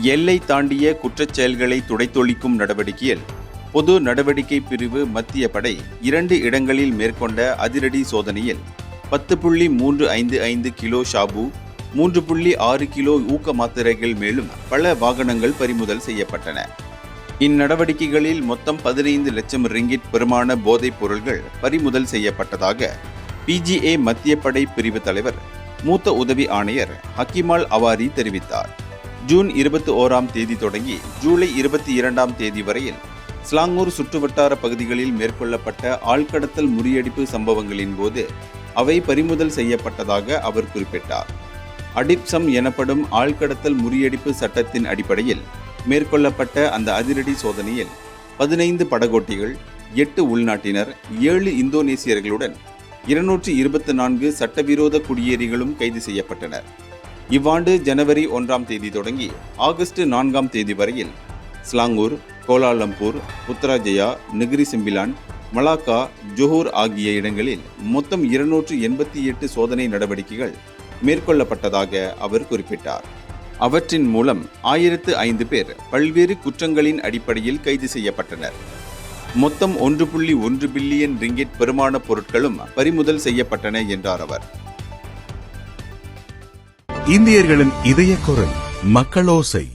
எல்லை தாண்டிய குற்றச் செயல்களை துடைத்தொழிக்கும் நடவடிக்கையில் பொது நடவடிக்கை பிரிவு மத்திய படை 2 இடங்களில் மேற்கொண்ட அதிரடி சோதனையில் 10.355 கிலோ ஷாபு, 3.6 கிலோ ஊக்க மாத்திரைகள் மேலும் பல வாகனங்கள் பறிமுதல் செய்யப்பட்டன. இந்நடவடிக்கைகளில் மொத்தம் 15 லட்சம் ரிங்கிட் பெருமான போதைப் பொருள்கள் பறிமுதல் செய்யப்பட்டதாக PGA மத்திய படை பிரிவு தலைவர் மூத்த உதவி ஆணையர் ஹக்கிமால் அவாரி தெரிவித்தார். ஜூன் 21ஆம் தேதி தொடங்கி ஜூலை 22ஆம் தேதி வரையில் ஸ்லாங்கூர் சுற்றுவட்டார பகுதிகளில் மேற்கொள்ளப்பட்ட ஆள்கடத்தல் முறியடிப்பு சம்பவங்களின் போது அவை பறிமுதல் செய்யப்பட்டதாக அவர் குறிப்பிட்டார். அடிப்சம் எனப்படும் ஆள்கடத்தல் முறியடிப்பு சட்டத்தின் அடிப்படையில் மேற்கொள்ளப்பட்ட அந்த அதிரடி சோதனையில் 15 படகோட்டிகள், 8 உள்நாட்டினர், 7 இந்தோனேசியர்களுடன் 224 சட்டவிரோத குடியேறிகளும் கைது செய்யப்பட்டனர். இவ்வாண்டு ஜனவரி 1ஆம் தேதி தொடங்கி ஆகஸ்ட் 4ஆம் தேதி வரையில் Selangor, Kuala Lumpur, Putrajaya, Negeri Sembilan, Malacca, Johor ஆகிய இடங்களில் மொத்தம் 288 சோதனை நடவடிக்கைகள் மேற்கொள்ளப்பட்டதாக அவர் குறிப்பிட்டார். அவற்றின் மூலம் 1005 பேர் பல்வேறு குற்றங்களின் அடிப்படையில் கைது செய்யப்பட்டனர். மொத்தம் 1.1 பில்லியன் ரிங்கிட் பெருமான பொருட்களும் பறிமுதல் செய்யப்பட்டன என்றார் அவர். இந்தியர்களின் இதய குரல் மக்களோசை.